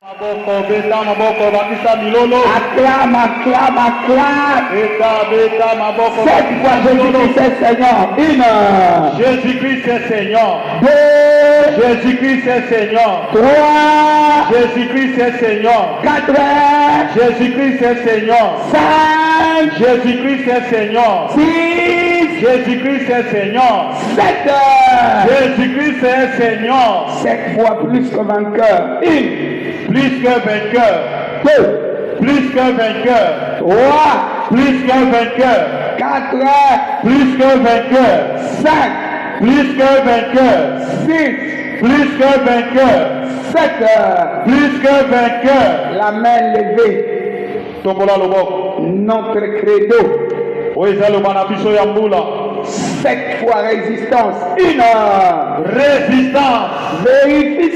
Acclame, acclame, acclame. 7 fois Jésus-Christ est Seigneur. 1. Jésus-Christ est Seigneur. 2. Jésus-Christ est Seigneur. 3. Jésus-Christ est Seigneur. 4. Jésus-Christ est Seigneur. 5. Jésus-Christ est Seigneur. 6. Jésus-Christ est Seigneur. 7. Jésus-Christ est Seigneur. 7 fois plus que vainqueur. 1. Plus que vainqueur. 2. Plus que vainqueur. 3. Plus que vainqueur. 4. Plus que vainqueur. 5. Plus que vainqueur. 6. Plus que vainqueur. 7. Plus que vainqueur. La main levée. Tombola loboko. Notre credo. Oeza lobana biso ya mbula. 7 fois résistance. 1. Résistance. Vérifie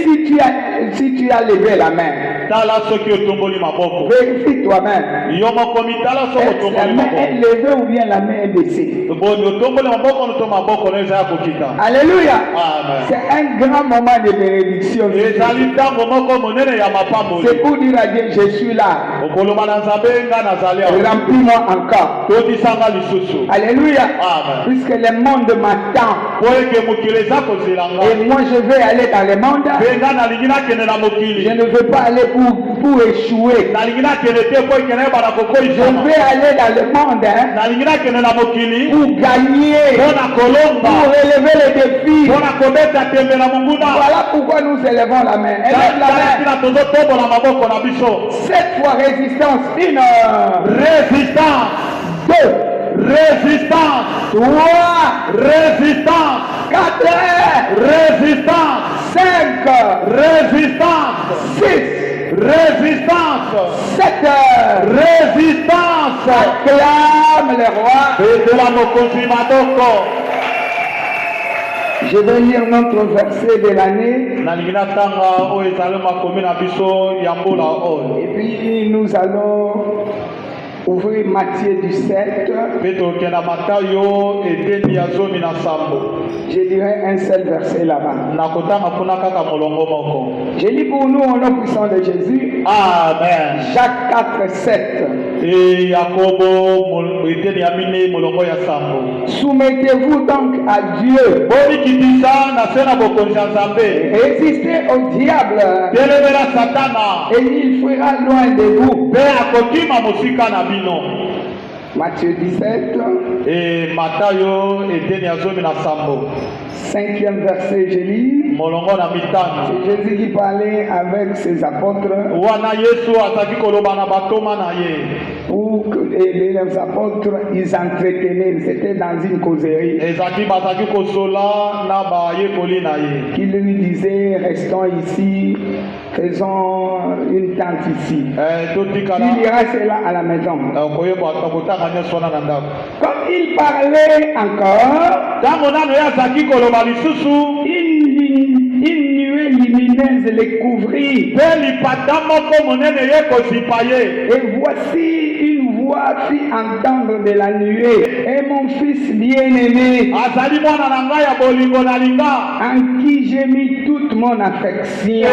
si tu as levé la main. Tala soki otomboli maboko. Vérifie toi-même. Yo mokomi tala soki Est-ce la otomboli main maboko. est levée ou bien la main est baissée? Bon, otomboli maboko no to maboko no eza kokita. Alléluia. Amen. C'est un grand moment de bénédiction. Ezali ntango moko monene ya mapamboli. C'est pour dire à Dieu, je suis là. Okoloba na Nzambe nga nazali awa. Remplis-moi encore. Todisanga lisusu. Alléluia. Amen. Puisque le monde m'attend. Po eke mokili eza kozelanga. Et moi je vais aller dans le monde. Benga nalingi nakende na mokili. Je ne veux pas aller pour échouer. Nalingi nakende te po ekende bana Je kokoisama. vais aller dans le monde Nalingi nakende na mokili. pour gagner, Pona kolomba. pour relever les défis. Pona kobeta tembe na monguna. Voilà pourquoi nous élevons la main. Élève la main. 7 fois résistance. 1. Résistance. 2. Résistance. 3. Résistance. 4. Résistance. 5. Résistance. 6. Résistance. 7. Résistance. Acclame le roi. Je vais lire notre verset de l'année. Et puis nous allons ouvrir Matthieu 17. Je dirais un seul verset là-bas. Je lis pour nous au nom puissant de Jésus. Amen. Jacques 4, 7. Soumettez-vous donc à Dieu. Résistez au diable. Et il fuira loin de vous. Matthieu 17. Et Matayo eteni azomi na sambo. 5e verset, je lis. Molongo na mitano. C'est Jésus qui parlait avec ses apôtres. Wana Yesu ataki koloba na batoma na ye. Pour que les apôtres, ils entretenaient. C'était dans une causerie. Ezaki bataki kosola na ba ye koli na ye. Qui lui disait, restons ici, faisons une tente ici. Il ira cela à la maison. Comme il parlait encore, une nuée lumineuse les couvrit. Et voici une voix fit entendre de la nuée. Et mon fils bien-aimé, en qui j'ai mis toute mon affection.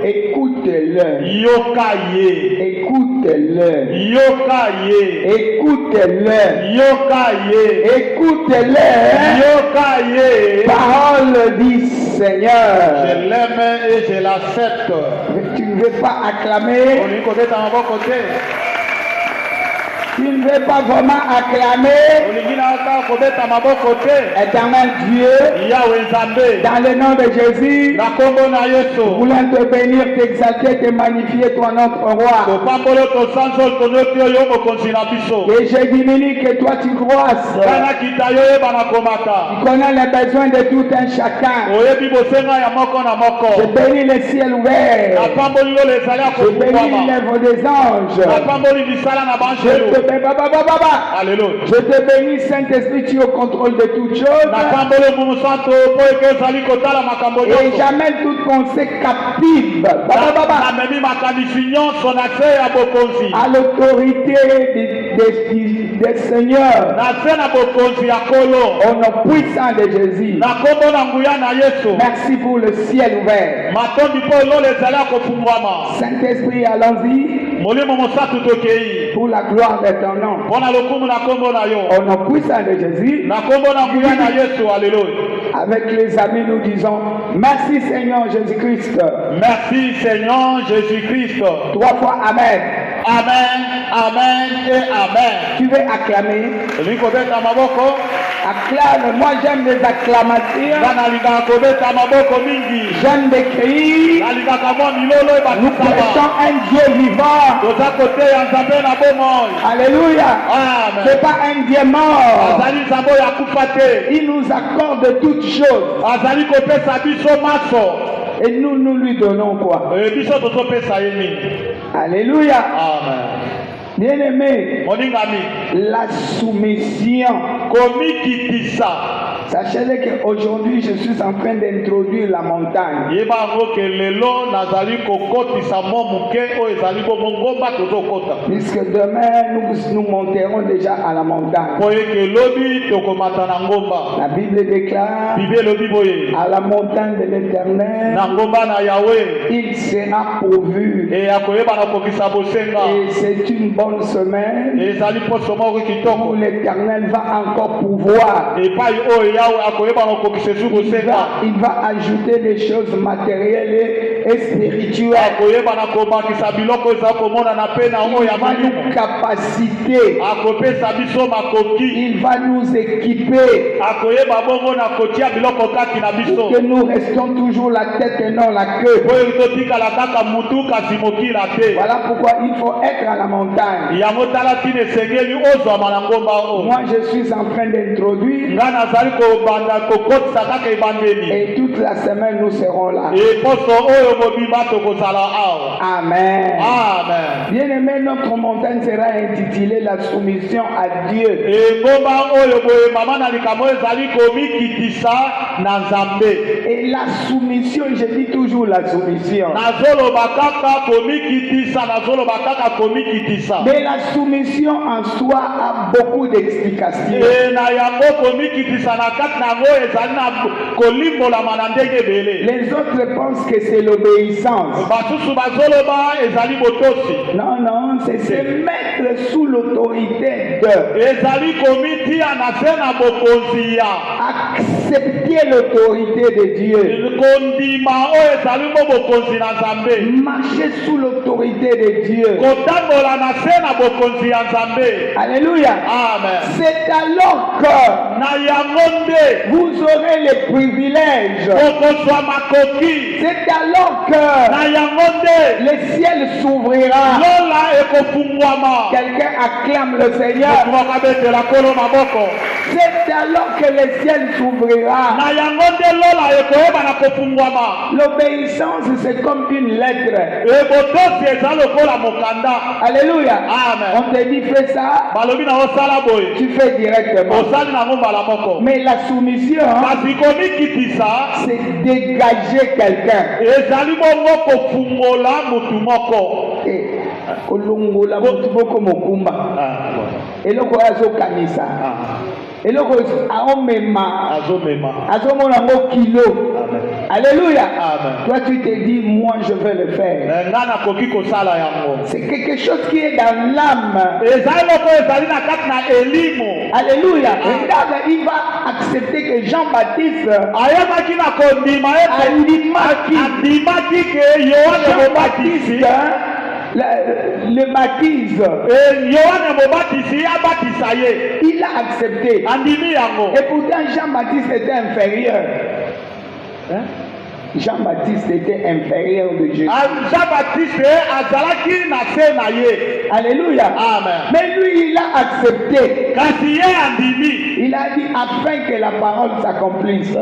Écoute-le. Écoute-le. Écoute-le. Écoute-le. Parole du Seigneur. Je l'aime et je l'accepte. Tu ne veux pas acclamer. Tu ne veux pas vraiment acclamer. Éternel Dieu, dans le nom de Jésus, voulons te bénir, t'exalter, te magnifier, toi notre roi. Que je diminue, que toi tu croisses. Tu connais les besoins de tout un chacun. Je bénis le ciel ouvert. Je bénis l'œuvre des anges. Je te Alléluia. Je te bénis, Saint-Esprit, tu es au contrôle de toutes choses. Et j'amène toute pensée captive à l'autorité des seigneurs. Au nom puissant de Jésus. Merci pour le ciel ouvert. Saint-Esprit, allons-y. Pour la gloire de ton nom. Au nom puissant de Jésus. Avec les amis, nous disons merci Seigneur Jésus-Christ. Merci Seigneur Jésus-Christ. 3 fois Amen. Amen, amen et amen. Tu veux acclamer? Acclame. Moi j'aime les acclamations. J'aime des cris. Nous prêchons un Dieu vivant. Alléluia. C'est pas un Dieu mort. Il nous accorde toutes choses. Et nous lui donnons quoi? Alléluia. Amen. Bien-aimé, la soumission. Sachez qu'aujourd'hui, je suis en train d'introduire la montagne. Puisque demain, nous monterons déjà à la montagne. La Bible déclare à la montagne de l'Éternel, il sera pourvu. Et c'est une bonne semaine où l'Éternel va encore pouvoir. Il va ajouter des choses matérielles et spirituelles. Il va nous capaciter. Il va nous équiper. Pour que nous restions toujours la tête et non la queue. Voilà pourquoi il faut être à la montagne. Moi je suis en train d'introduire. Et toute la semaine nous serons là. Amen. Amen. Bien aimé, notre montagne sera intitulée la soumission à Dieu. Et la soumission, je dis toujours la soumission. Mais la soumission en soi a beaucoup d'explications. Les autres pensent que c'est l'obéissance. Non, non, c'est se mettre sous l'autorité de. Accepter l'autorité de Dieu. Marcher sous l'autorité de Dieu. Alléluia. Amen. C'est alors que vous aurez les privilèges. C'est alors que le ciel s'ouvrira. Quelqu'un acclame le Seigneur. C'est alors que le ciel s'ouvrira. L'obéissance, c'est comme une lettre. Alléluia. Amen. On te dit fais ça, tu fais directement. Mais la soumission, c'est dégager quelqu'un. Kolongola mutu boko mokumba. Eloko azo kanisa. Eloko aomema. Azomona ngo kilo. Alléluia. Toi tu te dis moi je vais le faire. C'est quelque chose qui est dans l'âme. Alléluia. Regarde, il va accepter que Jean-Baptiste le baptise. Il a accepté. Et pourtant Jean-Baptiste était inférieur. Jean-Baptiste était inférieur de Jésus. Alléluia. Amen. Mais lui, il a accepté. Il a dit afin que la parole s'accomplisse.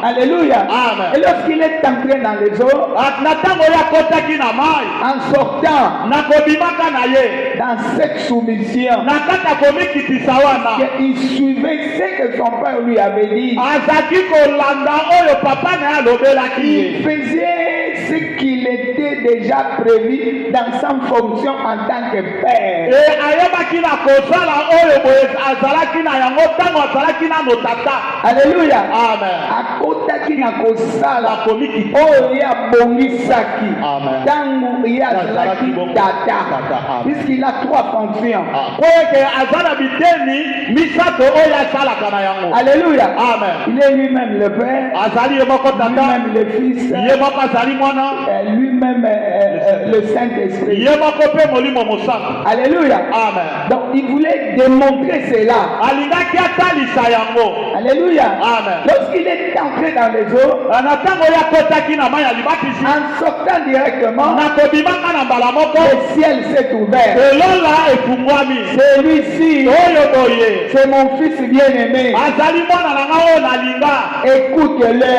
Alléluia. Amen. Et lorsqu'il est entré dans les eaux, en sortant dans cette soumission, il suivait ce que son père lui avait dit. Il faisait ce qu'il était déjà prévu dans sa fonction en tant que père. Alléluia. Amen. Akotaki na kosala oyo ya bongisaki tango ya zalaki tata, puisqu'il a trois fonctions. Alléluia. Amen. Il est lui-même le père, lui-même le fils, lui-même le Saint-Esprit. Alléluia. Amen. Donc il voulait démontrer cela. Alléluia. Amen. Lorsqu'il est entré dans les eaux, en sortant directement, le ciel s'est ouvert. Celui-ci, c'est mon fils bien-aimé. Écoute-le.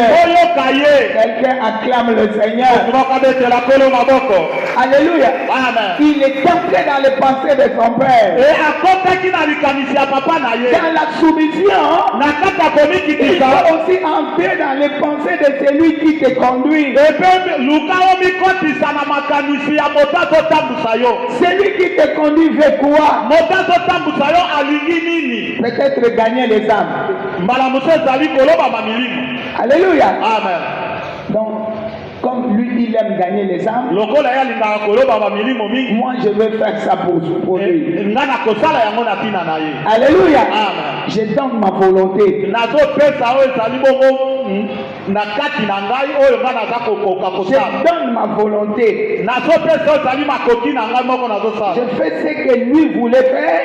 Quelqu'un acclame le Seigneur. Alléluia. Amen. Il est entré dans les pensées de son père. Dans la soumission, il faut aussi entrer dans les pensées de celui qui te conduit. Celui qui te conduit veut quoi? Peut-être gagner les âmes. Alléluia. Amen. Donc, comme lui, il aime gagner les âmes, moi, je vais faire ça pour lui. Alléluia. Amen. Je donne ma volonté. Je donne ma volonté. Je fais ce que lui voulait faire.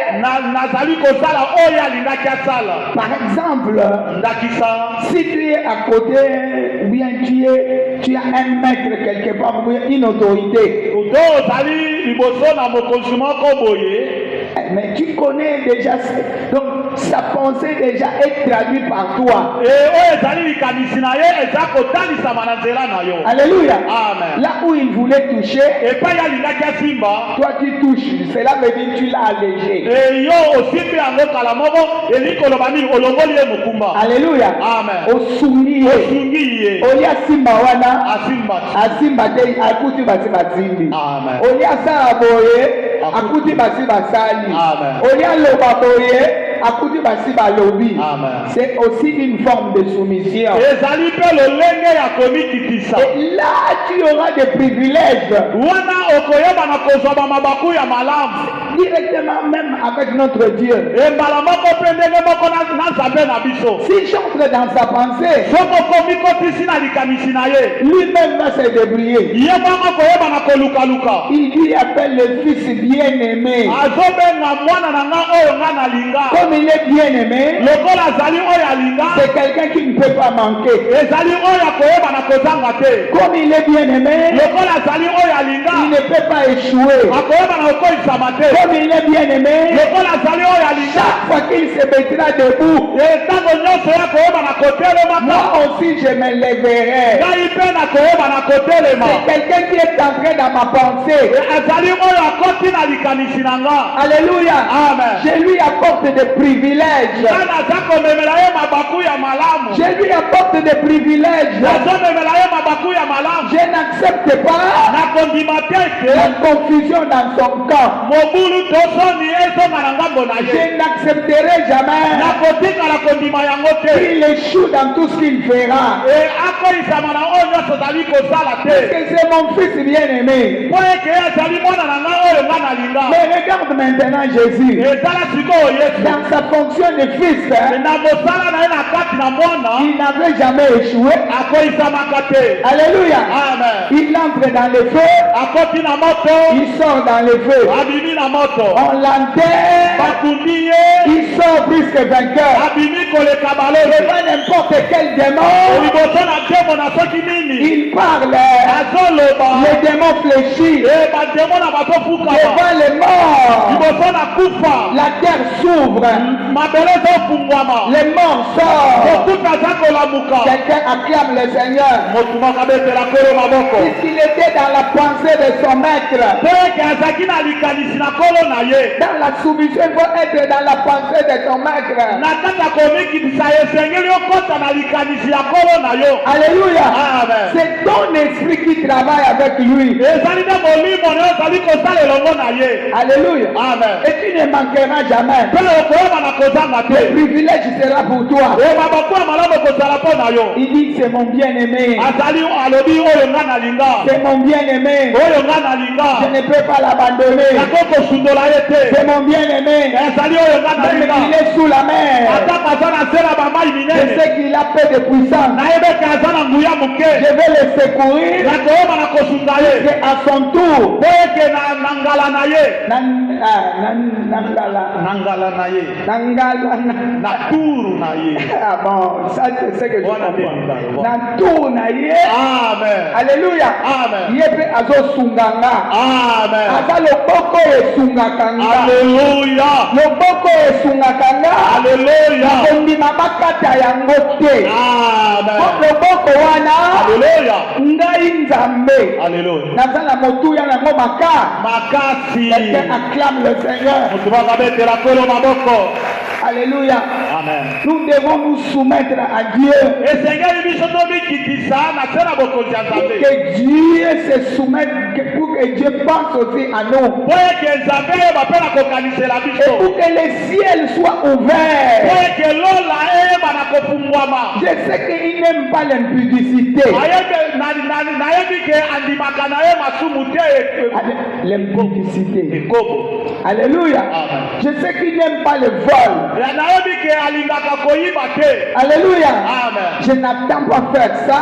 Par exemple, si tu es à côté, ou bien tu as un maître quelque part, ou bien une autorité. Mais tu connais déjà, donc sa pensée déjà est traduite par toi. Alléluia. Amen. Là où il voulait toucher, toi tu touches. Cela veut dire que tu l'as allégé. Alléluia. Amen. Au soumis. Olia simba wana. Asimba te akuti basi bazimbi. Amen. Olia sa aboye akuti basi basali. Amen. Olia loba boye akuti basi balobi. Amen. C'est aussi une forme de soumission. Et là tu auras des privilèges. Directement même avec notre Dieu. Si j'entre dans sa pensée, lui-même va se débrouiller. Il lui appelle le fils bien-aimé. Comme il est bien-aimé, c'est quelqu'un qui ne peut pas manquer. Comme il est bien-aimé, il ne peut pas échouer. Comme il est bien-aimé, chaque fois qu'il se mettra debout, moi aussi je me lèverai. C'est quelqu'un qui est entré dans ma pensée. Alléluia. Amen. Je lui apporte des privilèges. Je lui apporte des privilèges. Je n'accepte pas la confusion dans son camp. Je n'accepterai jamais qu'il échoue dans tout ce qu'il fera. Parce que c'est mon fils bien-aimé. Mais regarde maintenant Jésus. Dans sa fonction de fils, il n'avait jamais échoué. Alléluia. Amen. Il entre dans le feu. Il sort dans le feu. On l'enterre. Il sort plus que vainqueur. Devant n'importe quel démon, il parle. Les démons fléchissent. Devant les morts, La terre s'ouvre. Les morts sortent. Quelqu'un acclame le Seigneur. Puisqu'il était dans la pensée de son maître. Dans la soumission, il faut être dans la pensée de ton maître. Alléluia. C'est ton esprit qui travaille avec lui. Alléluia. Et tu ne manqueras jamais. Le privilège sera pour toi. Il dit c'est mon bien-aimé. C'est mon bien-aimé. Je ne peux pas l'abandonner. C'est mon bien-aimé. Même il est sous la mer. Je sais qu'il a peu de puissance. Je vais le secourir. Et à son tour. Ah bon, ça c'est ce que je comprends. Alléluia. Yebe azo sunganga. Asa loboko e sungakanga. Alléluia. Loboko e sungakanga. Alléluia. Kondima bakata yango te. Loboko wana. Alléluia. Ngai nzambe. Alléluia. Nazala motuya nango makasi. Quelqu'un acclame le Seigneur. Alléluia. Amen. Nous devons nous soumettre à Dieu. Que Dieu se soumette, pour que Dieu pense aussi à nous. Et pour que les ciels soient ouverts. Je sais qu'il n'aime pas l'impudicité. L'impudicité. Alléluia. Je sais qu'il n'aime pas le vol. Alléluia. Je n'attends pas faire ça.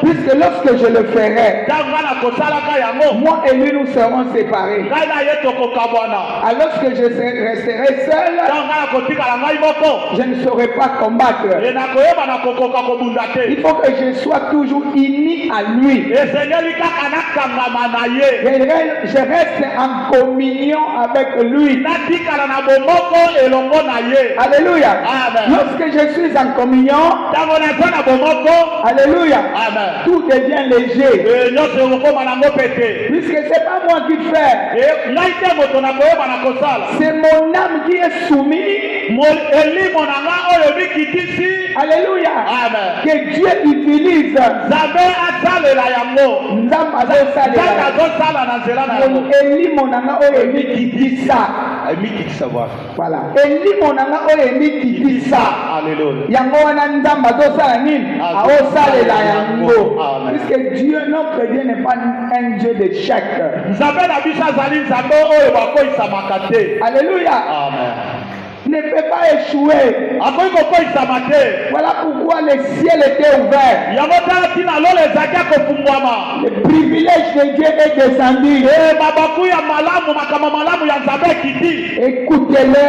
Puisque lorsque je le ferai, moi et lui nous serons séparés. Alors que je resterai seul, je ne saurais pas combattre. Il faut que je sois toujours uni à lui. Je reste en communion avec lui. Alléluia. Lorsque je suis en communion, alléluia, tout devient léger. Puisque c'est pas moi qui fais, c'est mon âme qui est soumise. Alléluia. Que Dieu utilise. Voilà. Puisque Dieu, notre Dieu n'est pas un Dieu de chèque. Alléluia. Amen. Ne peut pas échouer. Voilà pourquoi le ciel était ouvert. Le privilège de Dieu est descendu. Écoutez-le.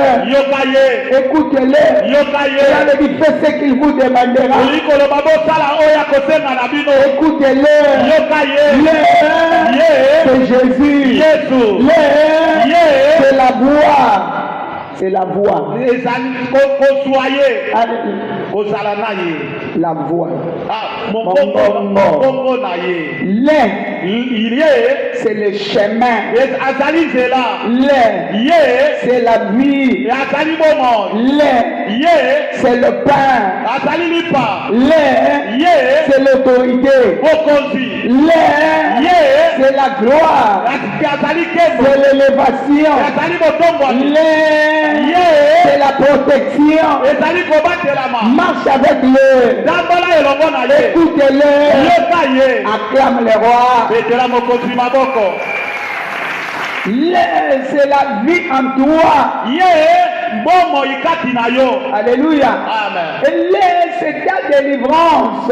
Écoutez-le. Il a dit faites ce qu'il vous demandera. Écoutez-le. C'est Jésus. C'est la voix. C'est la voix. La voix. C'est le chemin. C'est la vie. C'est le pain. C'est l'autorité. C'est la gloire. C'est l'élévation. C'est la protection. Marche avec le. Écoutez-le. Acclame le roi. C'est la vie en toi. Alléluia. C'est ta délivrance.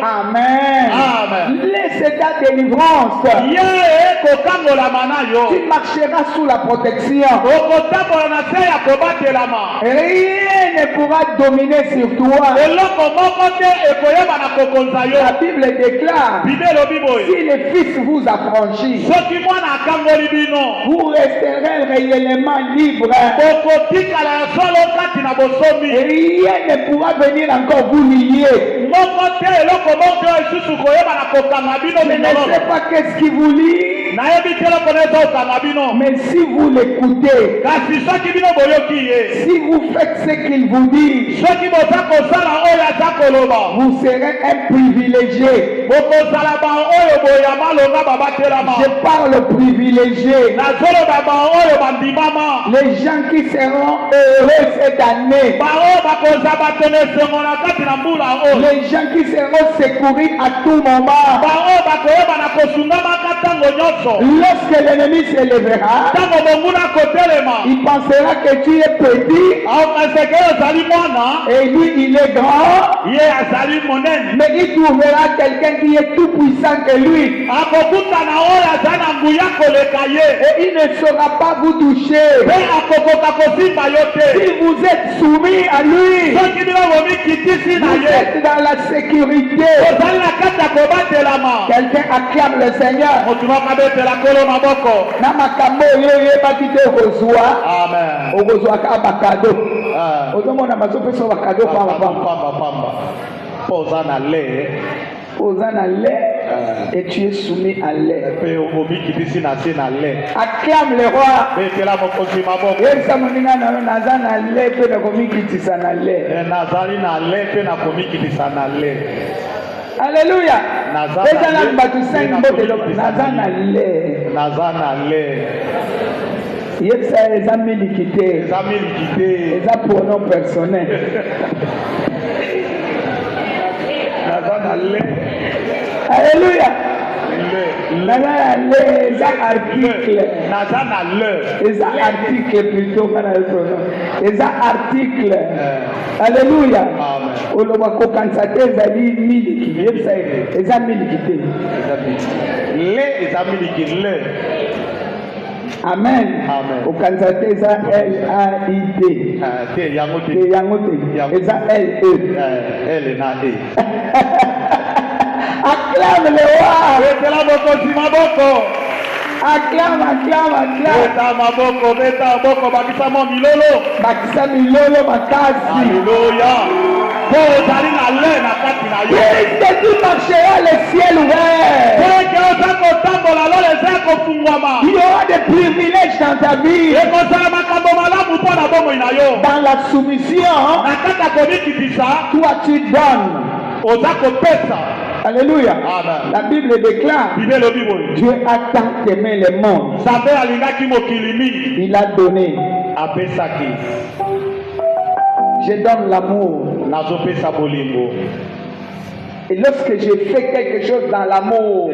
Amen. C'est ta délivrance. Tu marcheras sous la protection. Rien ne pourra dominer sur toi. La Bible déclare, si le Fils vous affranchit, vous resterez réellement libre. Et rien ne pourra venir encore vous lier. Je ne sais pas qu'est-ce qui vous lie, mais si vous l'écoutez, si vous faites ce qu'il vous dit, vous serez un privilégié. Je parle privilégié. Les gens qui seront heureux cette année, les gens qui seront secourus à tout moment. Lorsque l'ennemi s'élèvera, il pensera que tu es petit et lui il est grand, mais il trouvera quelqu'un qui est tout puissant que lui et il ne saura pas vous toucher. Si vous êtes soumis à lui, vous êtes dans la sécurité. Quelqu'un acclame le Seigneur. Posant lait et tu es soumis à lait. Acclame le roi. Alléluia. Ça les amis liquidés. Les pronoms personnels. Alléluia. Les articles plutôt. Les articles. Alléluia. Amen. Au Kansas, ça L-A-I-D. L-E. Acclame le roi. Acclame. Bakisa milolo makasi. Alléluia. Est-ce que tu marcheras le ciel ouvert? Il y aura des privilèges dans ta vie. Dans la soumission, toi tu donnes. Alléluia. La Bible déclare, Dieu a tant aimé le monde, il a donné. Je donne l'amour. Et lorsque je fais quelque chose dans l'amour,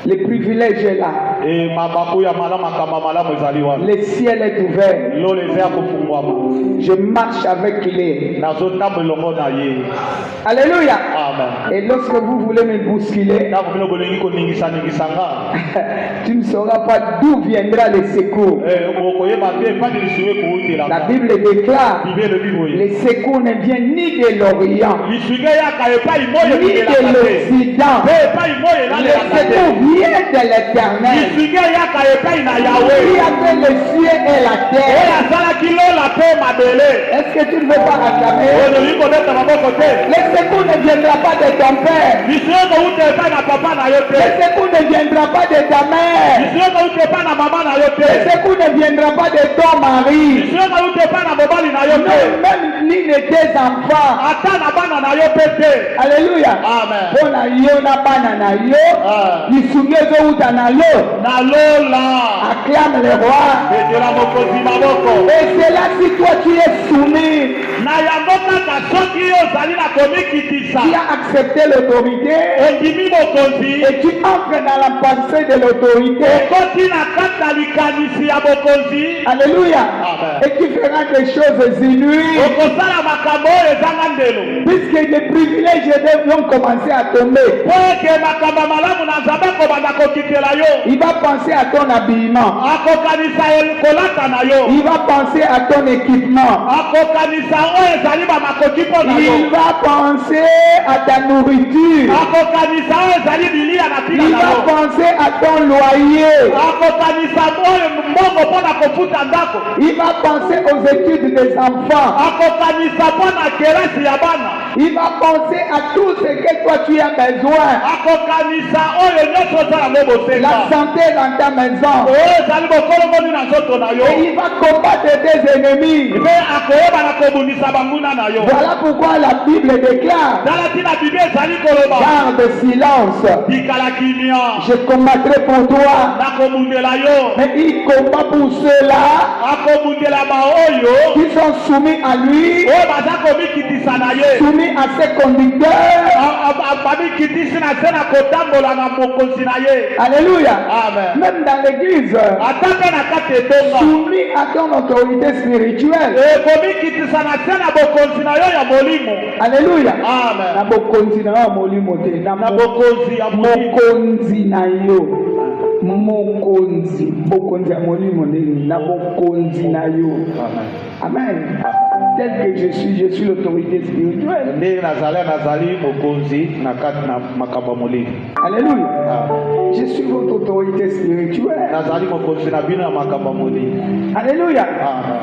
le privilège est là. Le ciel est ouvert. Je marche avec lui. Alléluia. Et lorsque vous voulez me bousculer, tu ne sauras pas d'où viendra le secours. La Bible déclare, le secours ne vient ni de l'Orient, ni de l'Occident. Le secours vient de l'Éternel. Qui a fait le ciel et la terre. Est-ce que tu ne veux pas acclamer? Le secours ne viendra pas de ton père. Le secours ne viendra pas de ta mère. Le secours ne viendra pas de ton mari. Même ni de tes enfants. Alléluia. Bon yo na bana na yo. Acclame le roi. Et c'est là si toi tu es soumis, tu as accepté l'autorité et tu entres dans la pensée de l'autorité. Alléluia. Et tu feras des choses inouïes. Puisque les privilèges vont commencer à tomber. Il va penser à ton habillement. Il va penser à ton équipement. Il va penser à ta nourriture. Il va penser à ton loyer. Il va penser aux études des enfants. Il va penser à tout ce que toi tu as besoin. La santé dans ta maison. Et il va combattre tes ennemis. Voilà pourquoi la Bible déclare: garde silence. Je combattrai pour toi. Mais il combat pour ceux-là qui sont soumis à lui, soumis à ses conducteurs. Alléluia. Amen. Même dans l'église, soumis à ton autorité spirituelle. Alléluia. Amen. Amen. Tel que je suis l'autorité spirituelle. Alléluia. Je suis votre autorité spirituelle. Alléluia.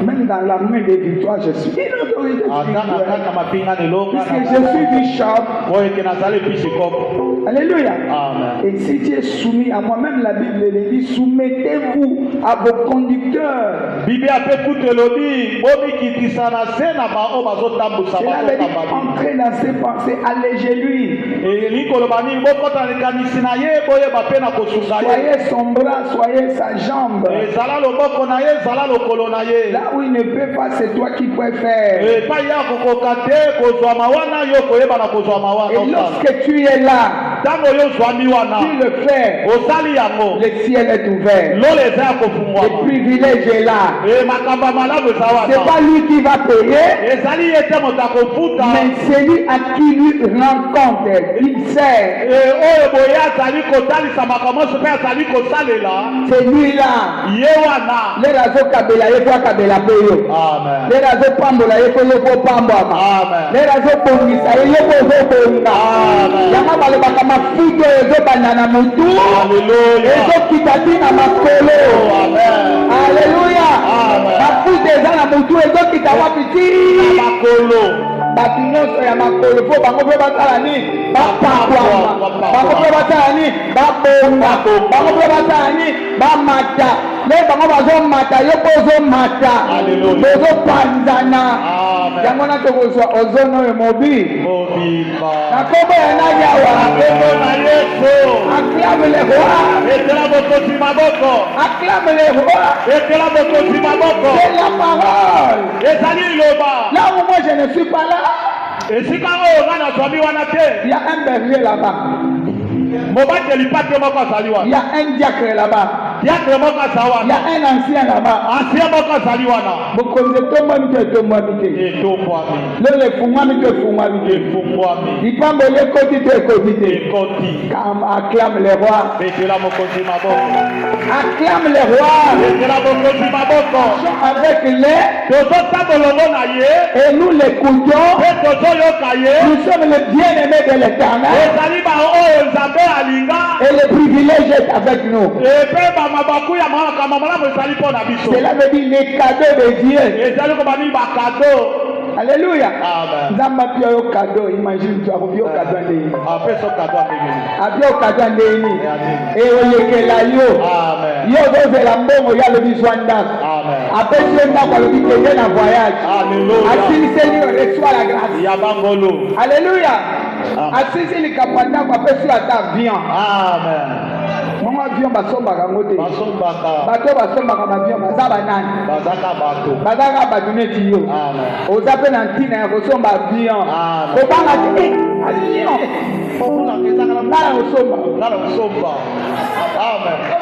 Même dans la main des victoires, je suis une autorité spirituelle. Puisque je suis bishop. Alléluia. Et si tu es soumis à moi-même, la Bible le dit, soumettez-vous à vos conducteurs. Cela veut dire entrer dans ses pensées, allégez-lui. Soyez son bras, soyez sa jambe. Là où il ne peut pas, c'est toi qui préfères. Et lorsque tu es là, tu le fais, le ciel est ouvert. Le privilège est là. C'est pas lui qui va payer, mais c'est lui à qui lui rencontre. Il sait. C'est lui là. Les razo kabela yeko kabela peyo. Les razo pambola yeko pambama. Les razo pongisa yeko bonga. Yama balobaka mafuto ezo banana mutu. Ezo kitati na makolo. Alléluia. Mafuto eza na mutu ezo kitawa piti. Makolo. Batu nyonso ya makolo fo bango pe batala ni bapapwa. Bango pe batala ni babonga. Bango pe batala ni bamata. Le bango bazo mata yo pozo mata. Bozo panzana. Yango na tokozwa ozono yo mobi. Nakobo ya nani awa. Acclame le roi. Acclame le roi. C'est la parole. Là où moi je ne suis pas là, il y a un berger là-bas. Il y a un diacre là-bas. Il y a un ancien là-bas. Acclame les rois. Acclame les rois. Avec les. Et nous l'écoutons. Nous sommes les bien-aimés de l'Éternel. Et le privilège est avec nous. Cela veut dire les cadeaux de Dieu. Alléluia. Zamba pia yo cadeau, imagine tu as yo cadeau ndeni. Apia cadeau ndeni. Et oyekela yo. Yo dozela mbongo ya le bizwanda. Après tu es dans le biquet na voyage. Alléluia. Seigneur reçoit la grâce. Alléluia. Asisi likapanda kwa pesi ata avion. Amen. Mon avion basombaka ngote. Bato basombaka avion bazaba nani? Bazaka bato neti yo. Amen. Ozape na ntina ya kosomba avion. Amen. Kobanga ti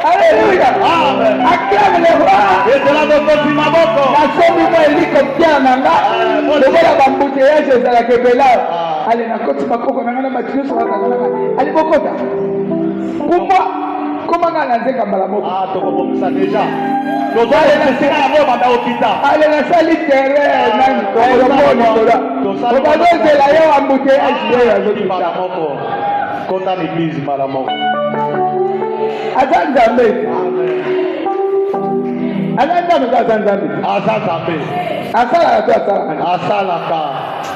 Alléluia. Acclame le roi. Nasomi mo hélicoptère nanga. Lokola bambouteillage ezalaka ebela. Allez nakoti makoko nanga na matino sur la nanga. Allez bokota. Pourquoi? Comment on a lancé comme la mort? Ah, tu comprends ça déjà. Allez, la salle terrain, même. On va voir que là, il y a un embouteillage. Content l'église, madame. Attends, Zambé.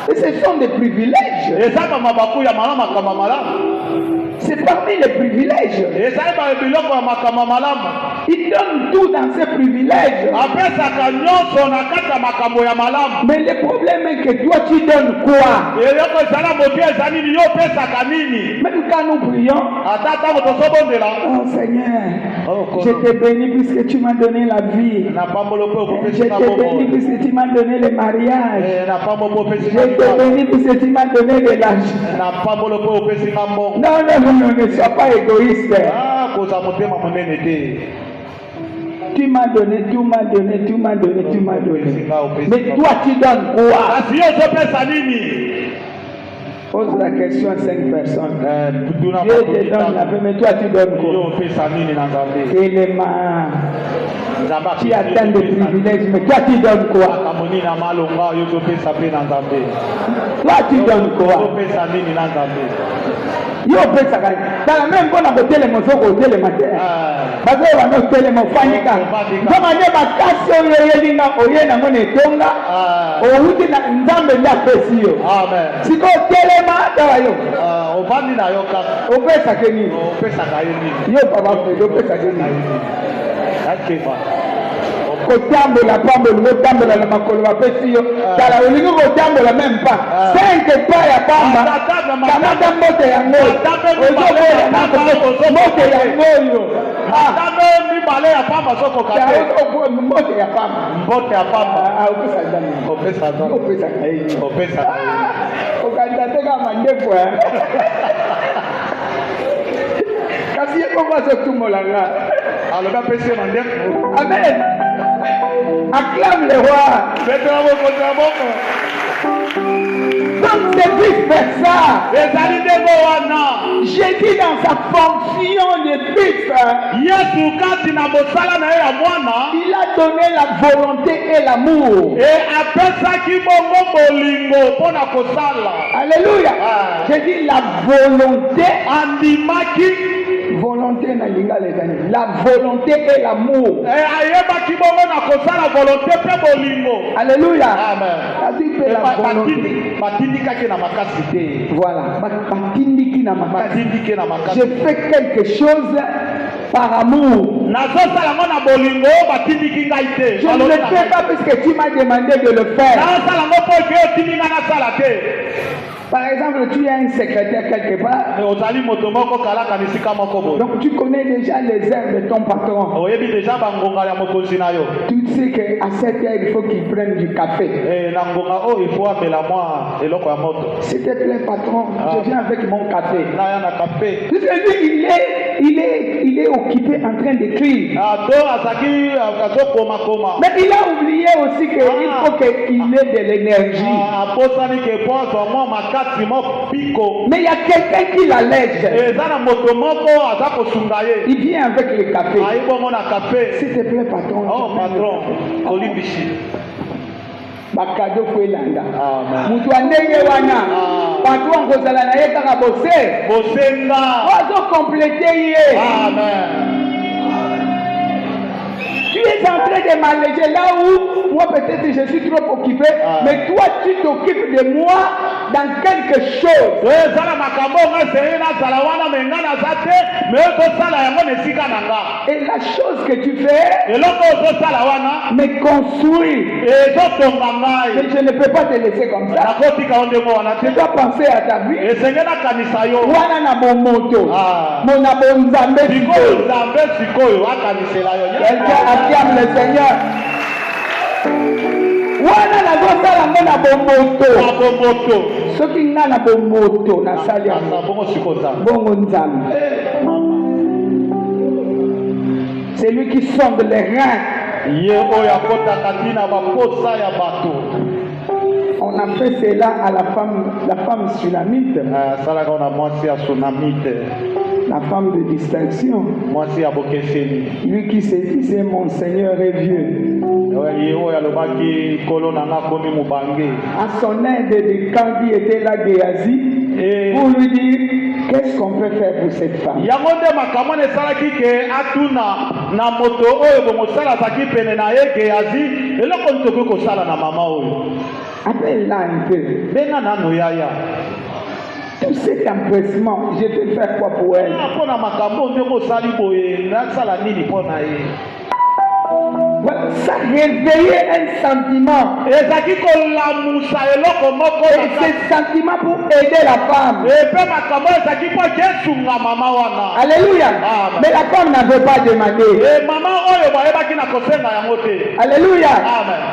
Et ce sont des privilèges. C'est parmi les privilèges. Il donne tout dans ses privilèges. Mais le problème est que toi tu donnes quoi? Même quand nous prions, oh Seigneur, je te bénis puisque tu m'as donné la vie. Je te bénis puisque tu m'as donné le mariage. Je te bénis puisque tu m'as donné de l'argent. Non, ne sois pas égoïste. Tu m'as donné, tu m'as donné, tu m'as donné, tu m'as donné. Mais toi, tu donnes quoi? Pose la question à 5 personnes. Dieu te donne la paix, mais toi, tu donnes quoi? Élément. Tu atteins des privilèges, mais toi, tu donnes quoi? Toi, tu donnes quoi? Yo pesa gani? Dans la même bonne côté les motos côté les matins. Parce que on a télé mon fanika. Kama ne bakasi oyelinga oyena ngone tonga. Outi na nzambe nda pesio. Amen. Siko telema dawa yo. Ovandi na yo ka. Opesa keni. Opesa kayeni. Yo papa yo pesa keni. Akeba. Kotambola pambola kotambola na makolo bapesi yo tala olingi kotambola même pas 5 pas ya pamba kamata mbote yango ozokola na mbote yango yo tambe mibale ya pamba soko kape mbote ya pamba opesa ndani opesa okanda teka mandefu kasi yeko bazotumola nga aloba pesi mandefu. Amen. Acclame le roi. Donc c'est vice-versa. Jésus dans sa fonction de fils, il a donné la volonté et l'amour. Alléluia. J'ai dit la volonté. Volonté na linga les amis. La volonté et l'amour. Alléluia. Amen. Voilà. Je fais quelque chose par amour. Je ne le fais pas puisque tu m'as demandé de le faire. Par exemple, tu es un secrétaire quelque part. Donc tu connais déjà les heures de ton patron. Tu sais qu'à 7 heures, il faut qu'il prenne du café. S'il te plaît, patron, je viens avec mon café. Tu sais, lui, il est occupé en train d'écrire. Mais il a oublié aussi qu'il faut qu'il ait de l'énergie. Mais il y a quelqu'un qui l'allège. Il vient avec le café. S'il te plaît, patron. Oh, patron. Bakado Fuelanda. Mutu andenge wana. Patron kozala na ye kaka bose. Bosenga. Ozo compléter ye. Amen. Tu es en train de m'alléger là où moi peut-être je suis trop occupé, mais toi tu t'occupes de moi dans quelque chose. Et la chose que tu fais me construit. Mais je ne peux pas te laisser comme ça. Tu dois penser à ta vie. Wana na mon moto. Mon abonzambe. Acclame le Seigneur. Wana na gosala ngona bomboto. soki nga na bomoto nasali bongo nzambe. C'est lui qui sonde les reins. On a fait cela à la femme sunamite. La femme de distinction. Lui qui se disait mon Seigneur est vieux. À son aide, quand il était là Géasi, pour lui dire qu'est-ce qu'on peut faire pour cette femme. Appelle-la un peu. Tout cet empressement, je vais faire quoi pour elle? Ça réveillait un sentiment. Et ce sentiment pour aider la femme. Alléluia. Mais la femme n'avait pas demandé. Alléluia.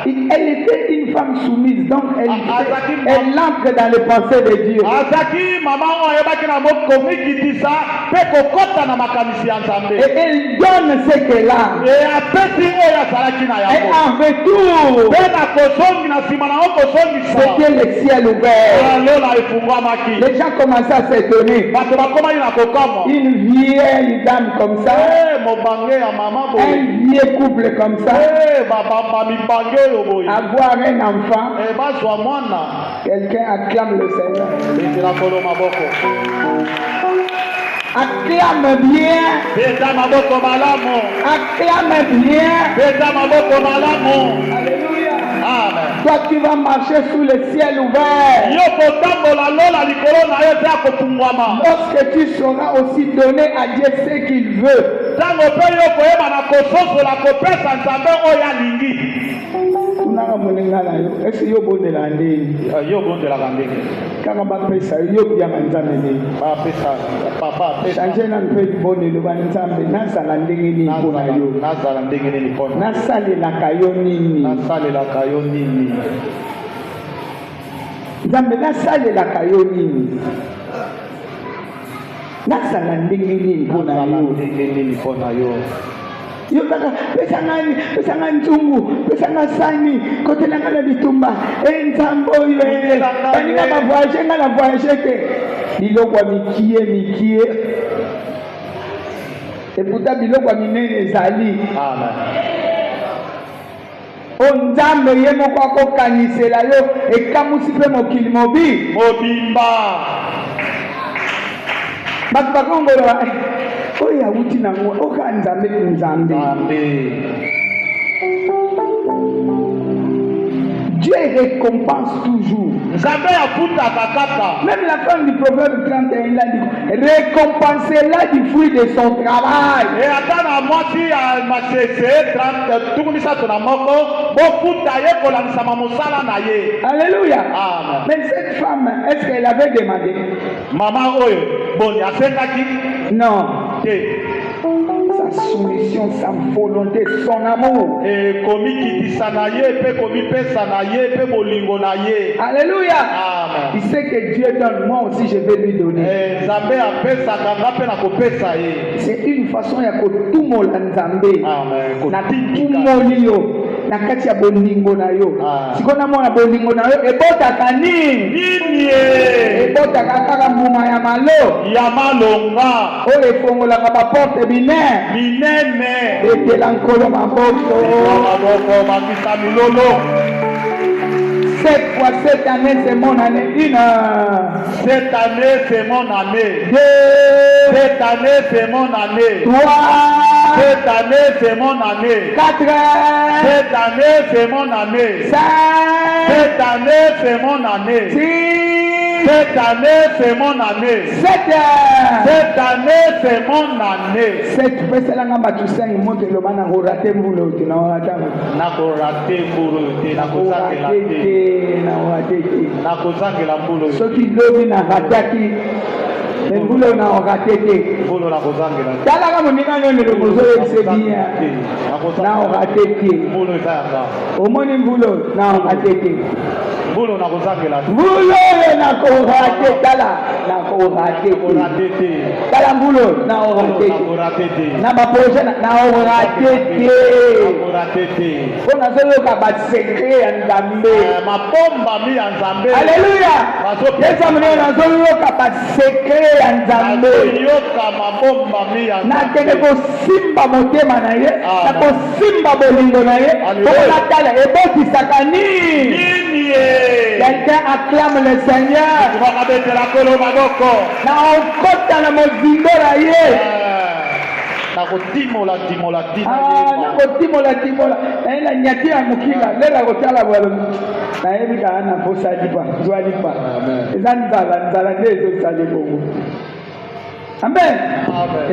Elle était une femme soumise, donc elle entre dans les pensées de Dieu. Et elle donne ce qu'elle a. Et en retour, c'était le ciel ouvert. Les gens commençaient à s'étonner. Une vieille dame comme ça, un vieux couple comme ça, avoir un enfant, quelqu'un acclame le Seigneur. Acclame bien. Acclame bien. Alléluia. Amen. Toi qui vas marcher sous le ciel ouvert. Lorsque tu sauras aussi donner à Dieu ce qu'il veut. Est-ce que yo bondela ndeni? Yo bondela ndeni. Kama bapesa yo bya manzambe ni. Bapesa papa pesa. Changer na mpe bondelo banzambe nasala ndenge ni mpona yo. Nasala ndenge ni mpona. Nasalela kayo nini? Nasalela kayo nini? Nzambe nasalela kayo nini? Nasala ndenge ni mpona yo. Ndenge ni mpona yo. Yo kaka pesa nga nzungu, pesa nga sani, kote na nga na bitumba, nzambo yo, baninga ma voyage nga na voyage ke, biloko mikie, et pourtant biloko minene ezali. Amen. Nzambe ye moko akokanisela yo, ekamusi mpe mokili mobimba. Bato bakongolola oya uti nango oka nzambe. Dieu récompense toujours. Même la femme du proverbe 31, il a dit récompensez-la du fruit de son travail. Alléluia. Mais cette femme, est-ce qu'elle avait demandé? Non. Sa soumission, sa volonté, son amour. Alléluia. Amen. Il sait que Dieu donne, moi aussi je vais lui donner. C'est une façon ya kotumola nzambe. Na tumoli yo. Na kati ya bolingo na yo. Sikona mona bolingo na yo ebotaka nini? Ebotaka kaka mbuma ya malo. Ya malonga. O efongola ka ba porte binene. Ete lankolo maboko. Makisa milolo. Cette fois, cette année, c'est mon année. Cette année, c'est mon année. 2. Cette année, c'est mon année. 3. Cette année, c'est mon année. 4. Cette année, c'est mon année. 5. Cette année, c'est mon année. 6. Cette année, c'est mon année. 7. Cette année, c'est mon année. 7. Pesa la ngamba tu 5 monte le bana ko rater mbulo ti na rata. Na ko rater mbulo ti na ko zakela ti. Na wateki. Na ko zakela mbulo. Soki lobi na rataki. Mbulo na rateki. Mbulo na ko zakela. Tala kama mingano le mozo yebisebia. Na rateki. Mbulo itanga. Omoni mbulo na rateki. mbulu na kozangela mbulu na korate tala na korate tala mbulu na orate na ba projet na orate te ona zoyoka ba secret ya Nzambe mabomba mi ya Nzambe. Alléluia. Yesu mwenyewe nazoyoka ba secret ya Nzambe yoka mabomba mi ya Nzambe na kende kosimba motema na ye na kosimba bolingo na ye mpona tala ebotisaka nini ye. Quelqu'un acclame le Seigneur na okota na mozindo na ye nakotimola na nyati ya mokila lela kotala bwalo nayebi kaka na mposa lipa zwa lipa eza nzala nde ezosala bongo. Amen.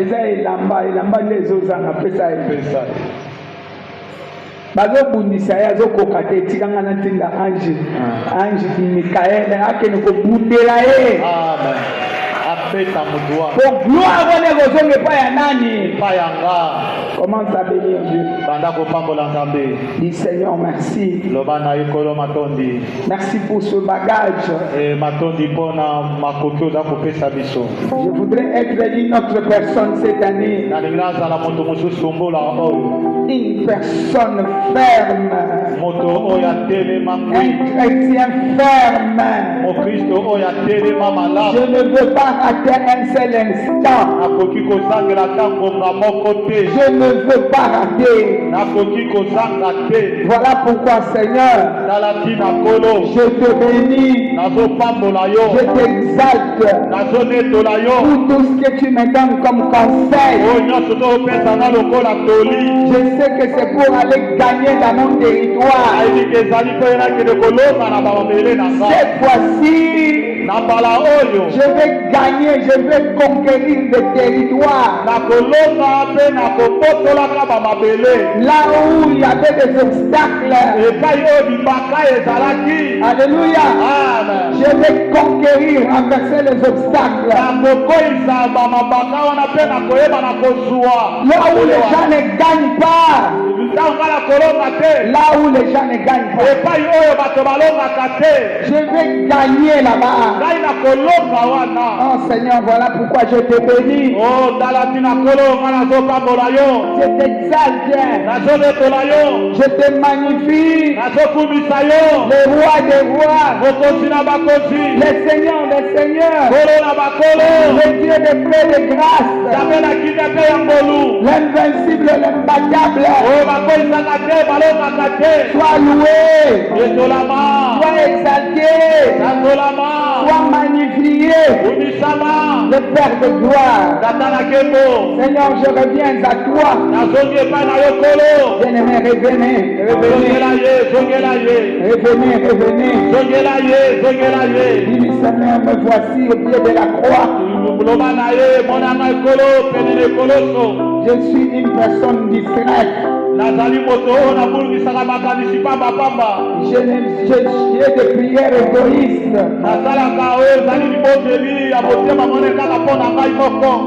Eza elamba nde ezozanga pesa ye bazobundisa ye azokoka te etikanga na ntinda ange Mikaele akende kobundela ye pour gloire wana ekozonga epai ya nani? Commence à bénir Dieu. Dis Seigneur merci. Merci pour ce bagage. Je voudrais être une autre personne cette année. Une personne ferme. Un chrétien ferme. Je ne veux pas rater un seul instant. Je ne veux pas rater. Voilà pourquoi Seigneur, je te bénis, je t'exalte pour tout ce que tu me donnes comme conseil. Je sais que c'est pour aller gagner dans mon territoire. Cette fois-ci, je vais gagner, je vais conquérir le territoire. Là où il y avait des obstacles. Alléluia. Je vais conquérir, renverser les obstacles. Là où les gens ne gagnent pas. Là où les gens ne gagnent pas. Je vais gagner là-bas. Oh Seigneur, voilà pourquoi je te bénis. Je t'exalte. Je te magnifie. Le roi des rois. Le Seigneur des seigneurs. Le Dieu de paix et de grâce. L'invincible, l'imbattable. Sois loué. Sois exalté. Sois magnifié. Le Père de gloire. Seigneur, je reviens à toi. Bien-aimé, revenez. Dis Seigneur, me voici au pied de la croix. Je suis une personne discrète. J'ai des prières égoïstes.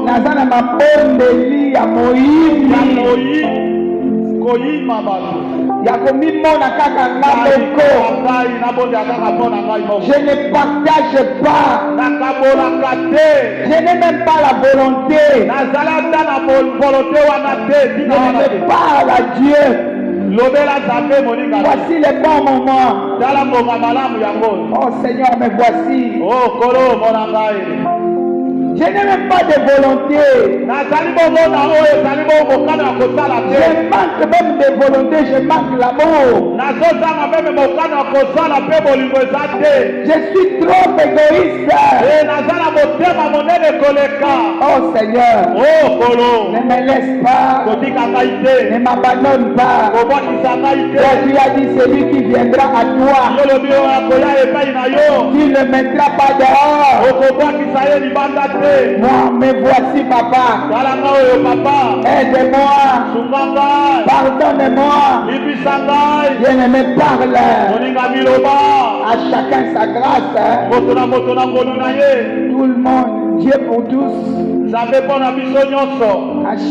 Nazana mabondeli ya moyimbi yakomimona kaka ngamoko. Je ne partage pas. Je n'ai même pas la volonté. Je ne parle à Dieu. Voici les bons moments. Oh Seigneur, me voici. Je n'ai même pas de volonté. Je manque même de volonté, je manque l'amour. Je suis trop égoïste. Oh Seigneur, ne me laisse pas, ne m'abandonne pas. Tu as dit celui qui viendra à toi, tu ne le mettras pas dehors. Moi, me voici, papa. Aide-moi. Pardonne-moi. Je ne me parle. À chacun sa grâce. Tout le monde, Dieu pour tous. À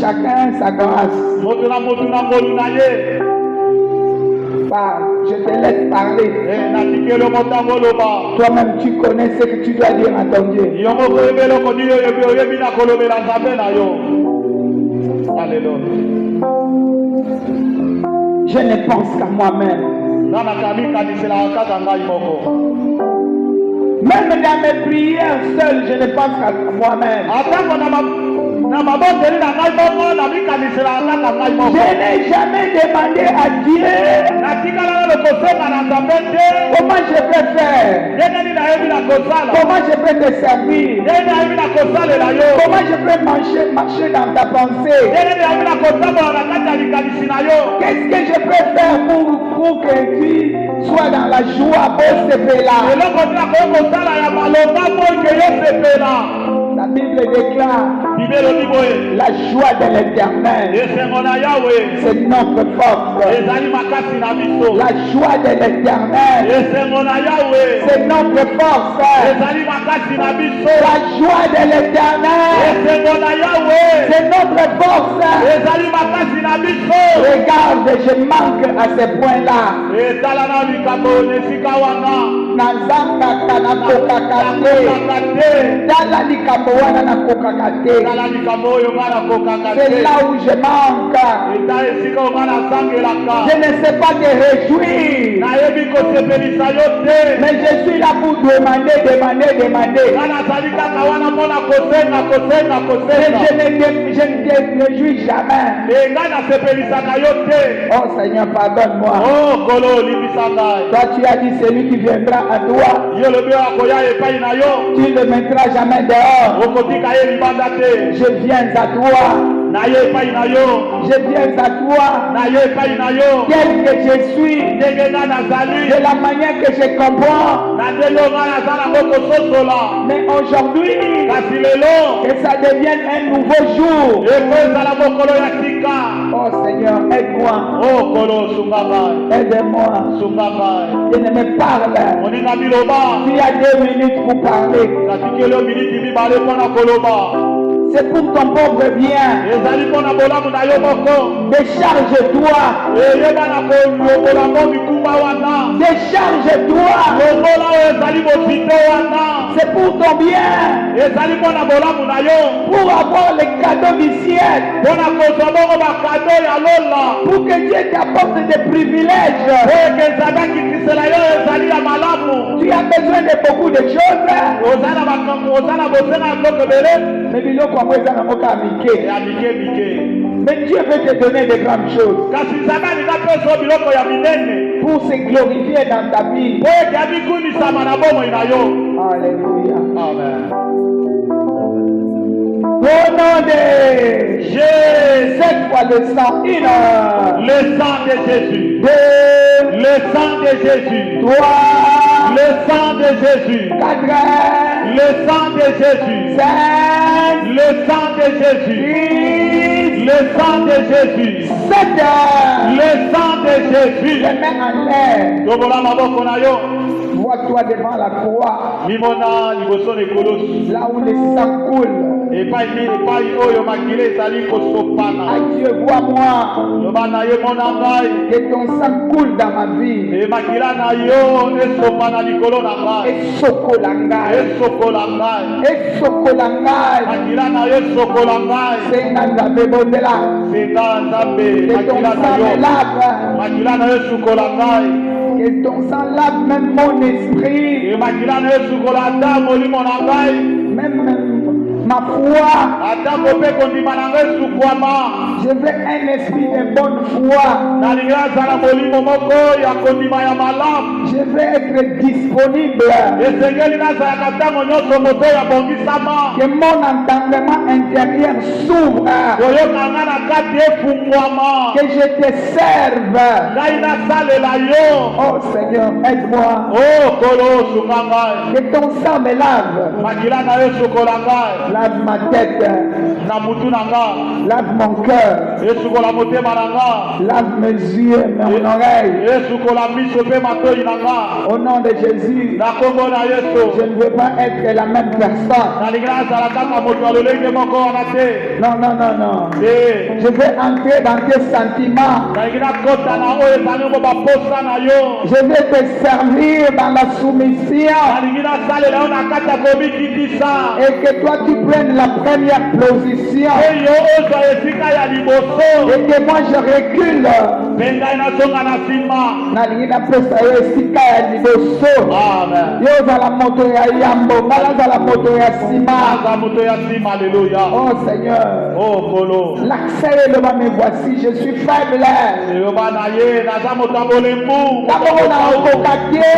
chacun sa grâce. Parle, je te laisse parler. natikeli motango loba. Toi-même, tu connais ce que tu dois dire à ton Dieu. Yongo koyebela okoni oyebi na kolobela nzambe na yo. Alléluia. Je ne pense qu'à moi-même. Nana kami kanisela kaka ngai moko. Même dans mes prières seules, je ne pense qu'à moi-même. Atango na mabondeli na ngai moko na mikanisela kaka ngai moko. Je n'ai jamais demandé à Dieu Natikala na kosenga na nzambe te. comment je peux faire, Ndenge nini nayebi na kosala. comment je peux te servir, Ndenge nayebi na kosalela yo. comment je peux marcher dans ta pensée. Ndenge nayebi na kotambola na kati ya likanisi na yo. Qu'est-ce que je peux faire pour que tu sois dans la joie pour ce là? Eloko tina koyo kosala ya maloba po ke yo sepela. La Bible déclare Bibelo ni boye. la joie de l'Éternel, Esengo na Yawe. c'est notre force. Ezali makasi na biso. La joie de l'Éternel, Esengo na Yawe. c'est notre force. Ezali makasi na biso. La joie de l'Éternel, Esengo na Yawe. c'est notre force. Ezali makasi na biso. Regarde, je manque à ce point-là. Etala na likambo esika wana. Nazangaka nakokaka te. Tala likambo wana nakokaka te. Etala likambo oyo nga nakokaka te. C'est là où je manque. Eta esika oyo nga nasangelaka. Je ne sais pas te réjouir, Nayebi kosepelisa yo te. mais je suis là pour demander. Nga nazali kaka wana mpona kosenga. Je ne te réjouis jamais. Nga nasepelisaka yo te. Oh Seigneur, pardonne-moi. Oh kolo olimbisa ngai. Toi, tu as dit celui qui viendra à toi, Yo lobi akoya epai na yo. tu ne le mettras jamais dehors. Okotika ye libanda te. Je viens à toi. Na ye epai na yo. Je viens à toi. Na ye epai na yo. Tel que je suis, Ndenge nga nazali. de la manière que je comprends. Na ndenge nga nazala ngo kososola. Mais aujourd'hui, Kasi lelo. que ça devienne un nouveau jour. Eko ezala mokolo ya sika. Oh Seigneur, aide-moi. Oh kolo sunga ngai. Aide-moi. Sunga ngai. Je ne me parle. Moninga biloba. Tu as 2 minutes pour parler. Natikeli yo miniti mibale mpona koloba. C'est pour ton pauvre bien. Ezali mpona bolamu na yo moko. Décharge-toi. Eyeba na kolongola ngo bikumba wana. Décharge-toi. Longola oyo ezali mosito wana. C'est pour ton bien. Ezali mpona bolamu na yo. Pour avoir les cadeaux du ciel. Mpona kozwa bongo bakado ya lola. Pour que Dieu t'apporte des privilèges. Eke nzambe akikisela yo ezali ya malamu. Tu as besoin de beaucoup de choses. Oza na bosenga ya biloko ebele. Mais biloko yango eza nango kaka mike. Ya mike. Mais Dieu veut te donner de grandes choses. Kasi nzambe alinga mpe so biloko ya minene. Pour se glorifier dans ta vie. Po ete abikunisama na bomoi na yo. Alléluia. Amen. Au nom de Jésus. cette fois le sang, Le sang de Jésus. Le sang de Jésus. 3, Le sang de Jésus. 4, Le sang de Jésus. 5, Le sang de Jésus. 6, Le sang de Jésus. 7. Le sang de Jésus. Les mains en l'air. Tobola maboko na yo. Vois-toi devant la croix. Mimona liboso lekolosi. Là où le sang coule. Epai oyo makila ezali kosopana. Ah Dieu, vois-moi. Loba na ye mona ngai. Que ton sang coule dans ma vie. E makila na yo esopana likolo na ngai. Et sokolangai. Esokola ngai. Et sokolangai. Makila na yo esokola ngai. C'est Nzambe bondela. Senga nzambe Que ton makila na sang yo. me lave. Makila na yo esukola ngai. Que ton sang lave même mon esprit. E makila na yo esukola ata molimo na ngai. Même ma foi. Ata kope kondima na ngai esukwama. Je veux un esprit de bonne foi. Nalingi azala molimo moko ya kondima ya malamu. Je veux être disponible. Esengeli nazalaka ntango nyonso moto ya bongisama. Que mon entendement intérieur s'ouvre. Koyokanga na kati efungwama. Que je te serve. Ngai nasalela yo. Oh Seigneur, aide-moi. Oh kolo osunga ngai. Que ton sang me lave. Makila na yo esukola ngai. Lave ma tête. Na mutu na ngai. Lave mon cœur. Lave mes yeux, mes oreilles. Au nom de Jésus, je ne veux pas être la même personne. Non, non, non, non. Je vais entrer dans tes sentiments. Je vais te servir dans la soumission. Et que toi tu prennes la première position. Et que moi je recule. Nalingi napesa yo esika ya liboso. Yo ozala moto ya yambo, ngala ozala moto ya nsima. Oh Seigneur, l'accès est là, mais voici, je suis faible. D'abord na okoka te.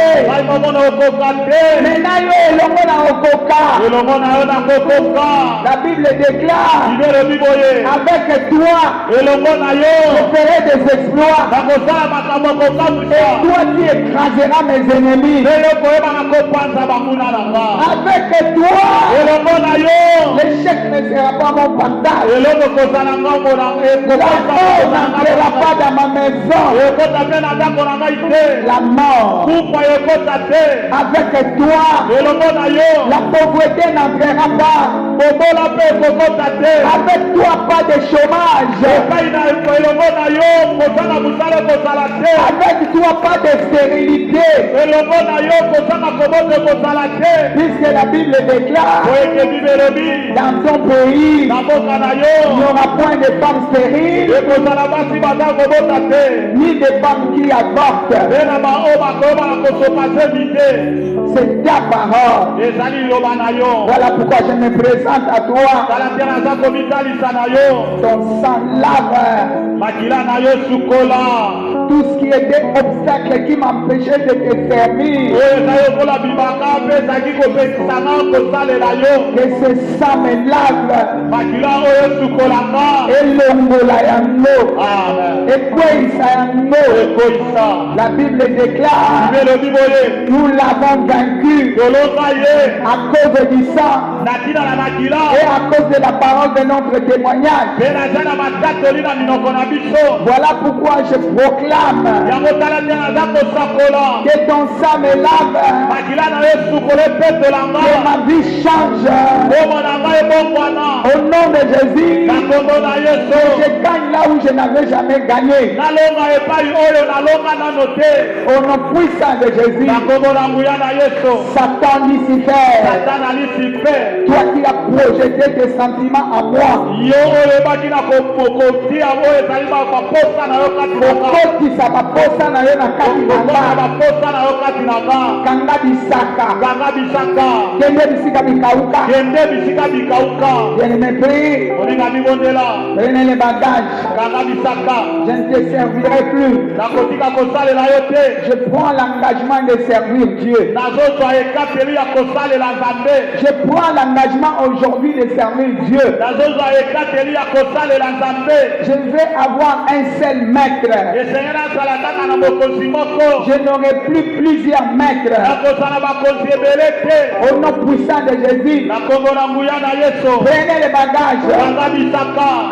Maintenant yo elongo na okoka. La Bible déclare, avec toi, je ferai des exploits. Et toi tu écraseras mes ennemis. Avec toi, l'échec ne sera pas mon partage. La mort n'entrera pas dans ma maison. La mort, avec toi, la pauvreté n'entrera pas. Avec toi, pas de chômage. Avec toi, pas de stérilité. Puisque la Bible déclare, dans ton pays, il n'y aura point de femmes stériles, ni de femmes qui avortent. C'est ta parole. Voilà pourquoi je me présente à toi. Ton sang lave tout ce qui était obstacle qui m'empêchait de te servir. Que ce sang me lave. Et l'ongola yango. Et quoi yango. La Bible déclare, nous l'avons vaincu à cause du sang et à cause de la parole de notre témoignage. Voilà pourquoi je proclame que ton sang me lave, que ma vie change. Au nom de Jésus, je gagne là où je n'avais jamais gagné. Au nom puissant de Jésus, Satan Lucifer, toi qui as projeté tes sentiments à moi, okotisa baposa na yo na kati na kanga bisaka kende bisika bikauka. Je ne me prie, prenez les bagages, je ne te servirai plus. Je prends l'engagement de servir Dieu. Je prends l'engagement aujourd'hui de servir Dieu. Je vais avoir un seul maître. Je n'aurai plus plusieurs maîtres. Au nom puissant de Jésus, prenez les bagages,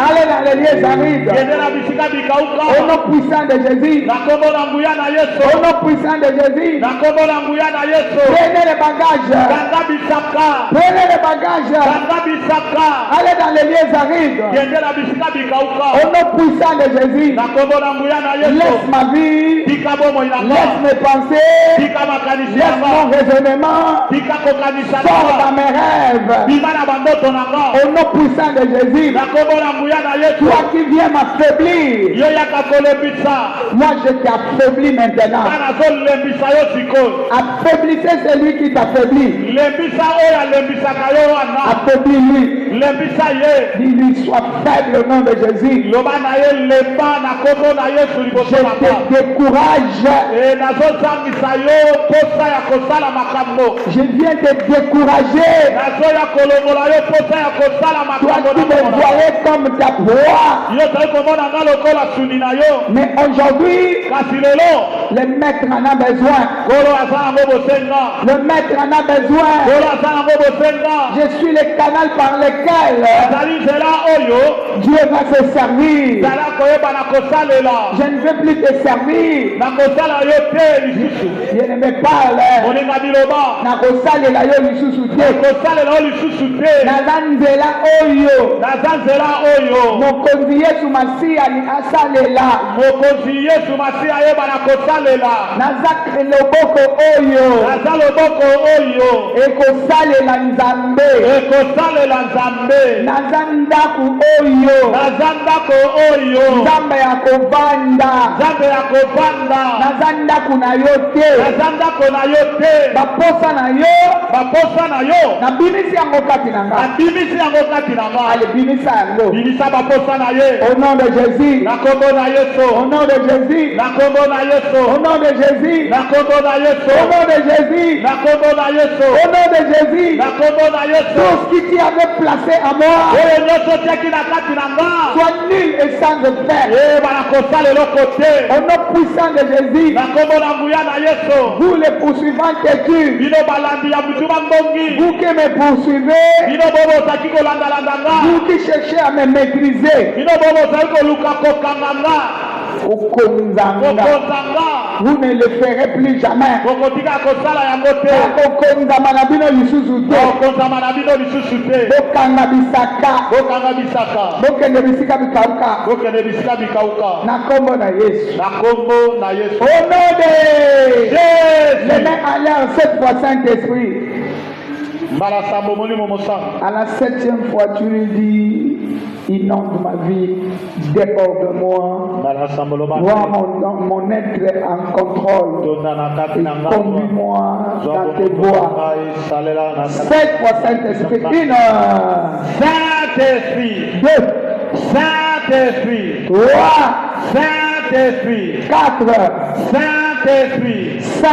allez dans les lieux arides. Au nom puissant de Jésus, au nom puissant de Jésus, prenez les bagages, prenez les bagages, allez dans les lieux arides. Au nom puissant de Jésus, laisse ma vie, laisse mes pensées, laisse mon raisonnement, sors dans mes rêves. Au nom puissant de Jésus, toi qui viens m'affaiblir, moi je t'affaiblis maintenant. Affaiblissez celui qui t'affaiblit. Affaiblis-lui. Dis-lui, sois faible au nom de Jésus. Je te décourage. Je viens te décourager. Toi qui me voyais comme ta proie. Mais aujourd'hui, le maître en a besoin. Le maître en a besoin. Je suis le canal par lequel Dieu va se servir. zala koyeba na kosalela Je ne veux plus te servir. na kosala yo te lisusu Je ne me parle. moninga biloba Na kosalela yo lisusu te. kosalela yo lisusu te Naza nzela oyo. naza nzela oyo Mokonzi Yesu Masiya ni asalela. mokonzi yesu masiya ayeba na kosalela Naza loboko oyo. naza loboko oyo Ekosalela Nzambe. ekosalela nzambe Naza ndaku oyo. naza ndako oyo Nzambe ya kovanda. nzambe ya kovanda Naza ndaku na yo te. naza ndako na yo te Baposa na yo. baposa na yo Nabimisi yango kati na nga. nabimisi yango kati na nga Allez, bimisa yango. bimisa baposa na ye Au nom de Jésus. na kombo na Au yesu nom de Jésus. na kombo na yesu Au nom de Jésus. na kombo na yesu Au nom de Jésus. na kombo na yesu Au nom de Jésus. na kombo na yesu Tout ce qui t'y avait placé à moi oyo nyonso tiaki na kati na nga soit nul et sans effet. yeba na kosala eloko te Au nom puissant de Jésus. na kombo na nguya na yesu Vous les poursuivants têtus. bino balandi ya mituma mbongi Vous qui me poursuivez. bino bo bozalaki kolandalanda nga Vous qui cherchez à me maîtriser. bino bo bozali koluka kokanga nga Okonzanga. kokonzanga Vous ne le ferez plus jamais. bokotika kosala yango te Okonzama na bino lisusu te. bokonzama na bino lisusu te Bokanga bisaka. bokanga bisaka Bokende bisika bikauka. bokende bisika bikauka Na kombo na Yesu. na kombo na yesu Au nom de les yesu mains en l'air cette fois, Saint-Esprit. mbala sambo molimo mosantu À la 7e fois, tu lui dis, inonde ma vie, déborde-moi. mbala sambo loba Vois mon être en contrôle. tonda na kati na nga Conduis-moi dans tes voies. esalela na kati 7 fois, Saint-Esprit. Une, Saint-Esprit 2, Saint-Esprit 3, Saint-Esprit 4, Saint-Esprit 5,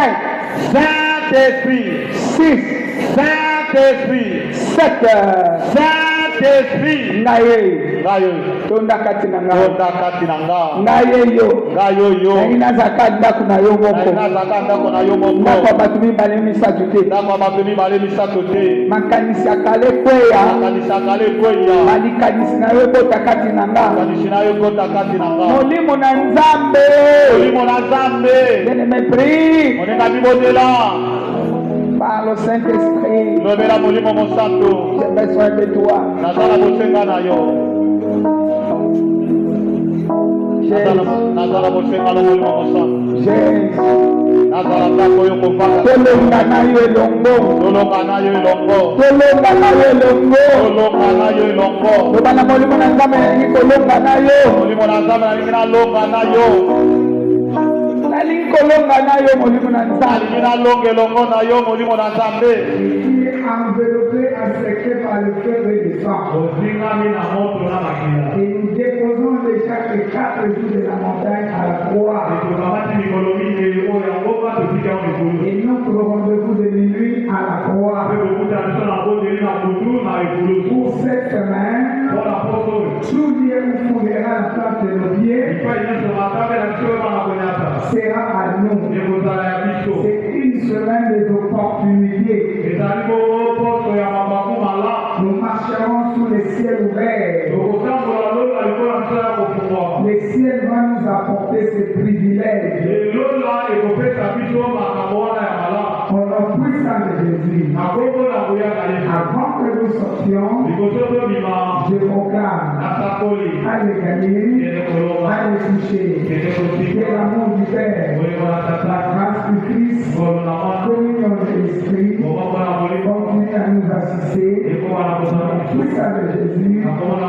Saint-Esprit 6, Saint-Esprit 7. Saint-Esprit Ngaye. ngayo Tonda kati na nga. tonda kati na nga Ngaye yo. ngayo yo Inazaka ndako na yo moko. nazaka ndako na yo Ndako moko ya bato mibale misato te. ndako ya bato mibale misato te Makanisi ya kale kweya. makanisi ya kale ekweya Malikanisi na yo ekota kati na nga. makanisi na yo ekota kati na nga Molimo na Nzambe. molimo na nzambe Je ne me prie moninga bibondela par le Saint-Esprit. lobela molimo mosantu J'ai besoin de toi. nazala bosenga na yo nazala bosenga na molimo mosantu Jésus. nazala ndako oyo kovanda Tolonga na yo elongo. tolonga na yo elongo Tolonga na yo elongo. tolonga na yo elongo Loba na molimo na Nzambe nalingi kolonga na yo. molimo na nzambe nalingi nalonga na yo Nalingi kolonga na yo molimo na Nzambe. nalingi nalonga elongo na yo molimo na nzambe Enveloppé, encerclé par le feu de sang. ozingami na moto na makila Et nous déposons déjà les 4 jours de la montagne à la croix. tokamati mikolo minei oyo yango ka totika yo mikolo Et notre rendez-vous de minuit à la croix. mpe kokuta biso na bondeli na kutu na ekulusu Pour cette semaine, mpona poso oyo tout lieu où foulera la plante de nos pieds epai nyonso makambe na biso oyo bana konyata sera à nous. ekozala ya biso C'est une semaine des opportunités. ezali bongo poso ya mabaku malamu Nous marcherons sous les ciels ouverts. tokotambola lola likola biso ya kofungwama Le ciel va nous apporter ce privilège. elola ekopesa biso makambo wana ya malamu Au nom puissant de Jésus. na kombo na koyaka yesu Avant que nous sortions, liboso tobima je proclame nasakoli à les gagner, kende kolonga à les toucher. kende Que kosika l'amour du Père, bolingo na la tata grâce du Christ, ngolo na la mwana communion de l'Esprit moboko na bolingo continue à nous assister. ekoma na kosala Puissant de Jésus, na kombo na